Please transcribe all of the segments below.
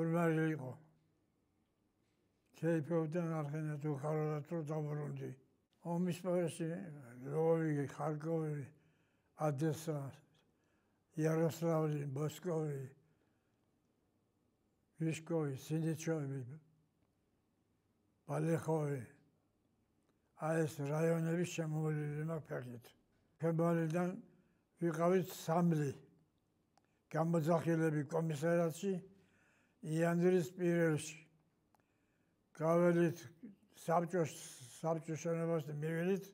ურმარი იყო. შეიფევდნენ არხენა თუ ხაროდათ რომ დაბრუნდი. ომის პერიოდში ლვოვი, ხარკოვი, ოდესა, იაროსლავლი, მოსკოვი, ვიშკოვი, სინიჩოვი, ბალეხოვი. აი ეს რაიონები შემოვლილი მაქვს ფეხით. ფებრუარიდან ვიყავით სამლი გამოძახილები კომისარიატში იანვრის პირველში. გაველით საბჭოს შენობას მივიდით.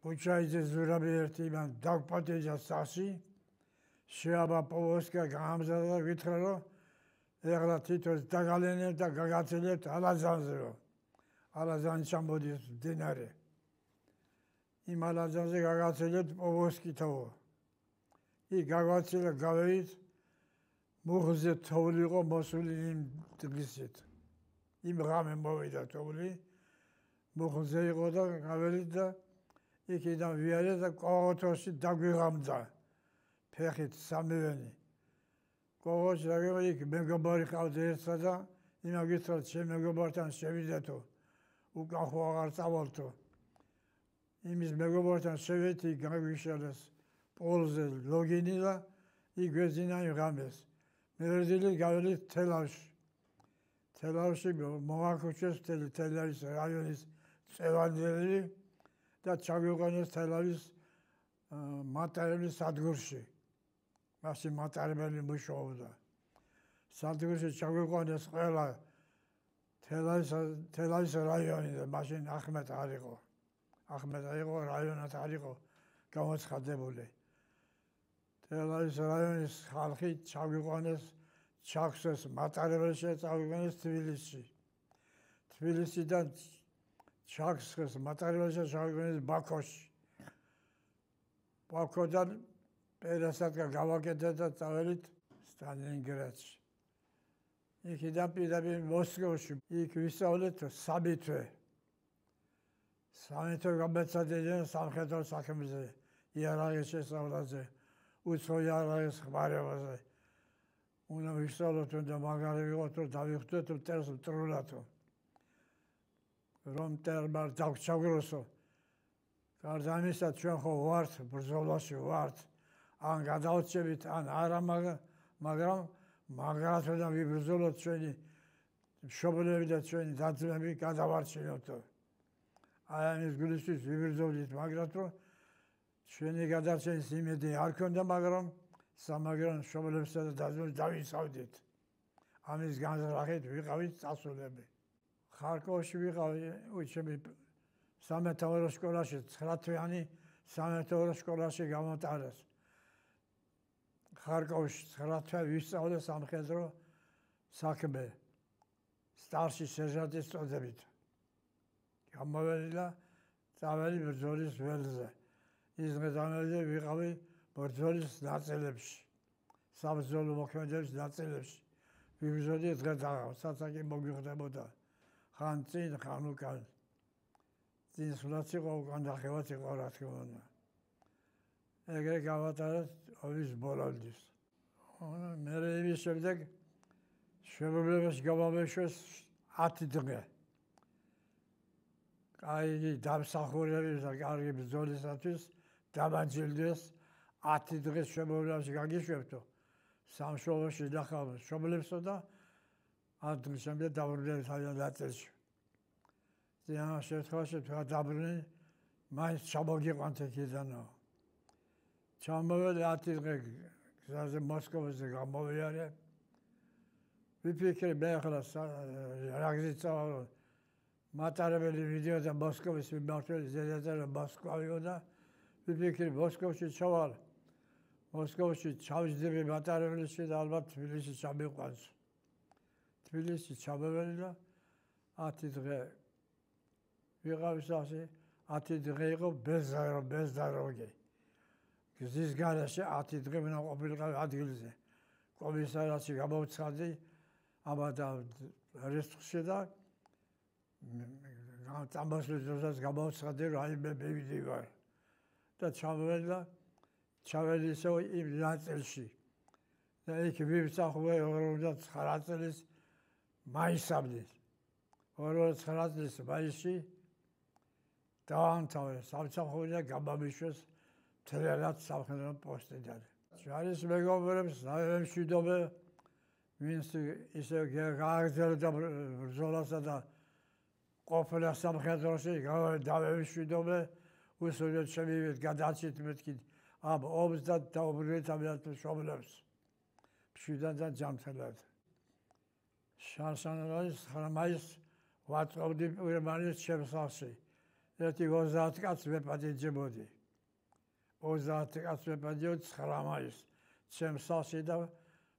ბუჩაიძე ზურაბი ერთი მან დაგპატეჟა სასი. შეაბა პოვოსკა გამზადა და ვითხრა რომ ეხლა თვითონ დაგალენებ და გაგაცელებთ ალაზანზე რომ ალაზანი ჩამოდის მდინარე. იმ ალაზანზე გაგაცელებთ პოვოსკითაო. იქ გაგვაცელა გავედით მუხზე თოვლი იყო მოსული იმ დღისით. იმ ღამე მოვიდა თოვლი მუხზე იყო და გავედით და იქიდან ვიარეთ და კოღოთოში დაგვიღამდა ფეხით სამივენი. კოღოში დაგიღო იქ მეგობარი ყავდა ერთსა და იმა გითხრათ შენ მეგობართან შევიდეთო უკან ხო აღარ წავალთო. იმის მეგობართან შევედი გაგვიშალეს პოლზე ლოგინი და იქ ვეძინა იმ ღამეს. მერდილი გავედით თელავში. თელავში მოვაქუჩეს თელავის რაიონის წევანდელი და ჩაგვიყვანეს თელავის მატარებლის სადგურში. მაშინ მატარებელი მუშაობდა. სადგურში ჩაგვიყვანეს ყველა თელავის რაიონი და მაშინ ახმეტ არ იყო. ახმეტ იყო რაიონად არ იყო გამოცხადებული. თელავის რაიონის ხალხი ჩაგვიყვანეს ჩაგვსეს მატარებელში წავიყვანეს თბილისში. თბილისიდან ჩაგვსეს მატარებელში ჩავიყვანეს ბაქოში. ბაქოდან პერასატკა გავაკეთეთ და წაველით სტალინგრადში. იქიდან პირდაპირ მოსკოვში. იქ ვისწავლეთ სამი თვე. სამი თვე გამეცადნენ სამხედრო საქმეზე, იარაღის შესწავლაზე, უცხო იარაღის ხმარებაზე. უნდა ვისწავლოთ და მაგარი ვიყოთ რომ დავიხვდეთ მტერს მტრულათო. რომ მტერმა დავჩაგროსო. გარდა ამისა ჩვენ ხო ვართ ბრძოლაში ვართ. ან გადავწევით ან არა მაგრამ მაგრათო და ვიბრძოლოთ ჩვენი მშობლები და ჩვენი და-ძმები გადავარჩინოთო. აი ამის გულისთვის ვიბრძოლით მაგრათ რომ ჩვენი გადარჩენის იმედი არ ქონდა მაგრამ სამაგრან მშობლებსა და და-ძმებს დავისავდით. ამის განზრახით ვიყავით წასულები. ხარკოვში ვიყავი უჩემი სამეთაურო სკოლაში 9 თვიანი სამეთაურო სკოლაში გამოტარეს. ხარკოვში 9 თვე ვისწავლე სამხედრო საქმე სტარში სერჟანტის წოდებით. გამოვედი წავედი ბრძოლის ველზე. ის დღესამეზე ვიყავი ბრძოლის ნაწილებში. საბრძოლო მოქმედების ნაწილებში. ვიბრძოდი დღეს-დღეს საცაკი მოგვიხდებოდა. ხან წინ ხან უკან. წინ სულაც იყო უკან დახევაც იყო რა თქმა უნდა. ეგრე გავატარეთ ომის ბოლომდის. მე იმის შემდეგ შემოვლებას გამომეშვეს 10 დღე. კაი დამსახურების და კარგი ბრძოლისათვის დამაჯილდეს 10 დღეს შემოვლებას გაგიშვებთო. სამშობლოში ნახავ მშობლებსო და 10 დღის შემდეგ დაბრუნდნენ თავიანთ ნაწილში. ზიანა შემთხვევაში თუ დაბრუნდნენ მაინც ჩამოგიყვანთ იქიდანო. ჩამოვედი 10 დღე გზაზე მოსკოვზე გამოვიარე. ვიფიქრე მე ახლა რა გზით წავალ მატარებელი ვიდეოდა მოსკოვის მიმართული ზედაწერა მოსკოვიო და ვიფიქრე მოსკოვში ჩავალ. მოსკოვში ჩავჯდები მატარებელში და ალბათ თბილისში ჩამიყვანს. თბილისში ჩამოვედი და 10 დღე ვიყავი სასი 10 დღე იყო ბეზდაროგი. გზის გარეშე 10 დღე უნდა ყოფილიყავი ადგილზე. კომისარიატში გამოვცხადი აბა და რესტურში და წამოსვლის დროსაც გამოვცხადი რომ აი მე მივიდივარ. და ჩავედი ისევ იმ ნაწილში. და იქ ვიმსახურე 49 წლის მაისამდე. 49 წლის მაისში დაამთავრე სამსახური და გამომიშვეს მთლიანად სამხედრო პოსტიდან. ჯარის მეგობრებს დავემშვიდობე, ვინც ისე გააგრძელებდა ბრძოლასა და ყოფილა სამხედროში, დავემშვიდობე, უსულოდ შემივიდნენ გადაცით მეთქი ამ ომს და დაუბრუნეთ ამათ მშობლებს. მშვიდად და ჯანმრთელად. შანსანალის 9 მაისს ვაწყობდი პირველმალის ჩემს სახლში. ერთი 30 კაცს ვეპატიჯებოდი. 30 კაცს ვეპატიჯებოდი 9 მაისს ჩემს სახლში და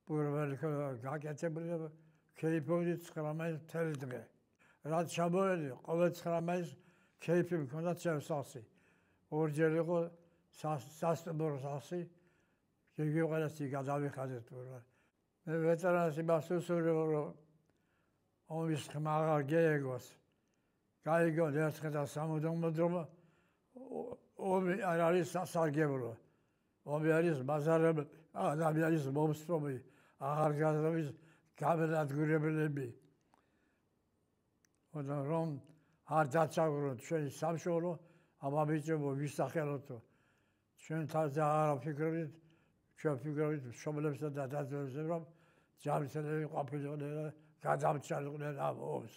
პირველი გაკეთებული ქეიფობდი 9 მაისს მთელი დღე. რაც ჩამოვედი, ყოველ 9 მაისს ქეიფი მქონდა ჩემს სახლში. ორჯერ იყო სასტუმრო სახლში, იგი ყველასი გადავიხადეთ პირველ. მე ვეტერანს იმას უსურვებ, რომ ომის ხმა აღარ გეეგოს. გაიგონ ერთხელ და სამუდამოდ, რომ ომი არ არის სასარგებლო. ომი არის ბაზარები, ადამიანის მომსწრომი, აღარ გაზრდების გამენადგურებლები. რომ არ დაცაგროთ ჩვენი სამშობლო, ამაბიჭებო ვისახელოთო. ჩვენ თავზე არ ვფიქრობთ, ჩვენ ვფიქრობთ მშობლებსა და დადიანებზე, რომ ჯანმრთელები ყოფილიყვნენ და გადამჭრილიყვნენ ამ ომს.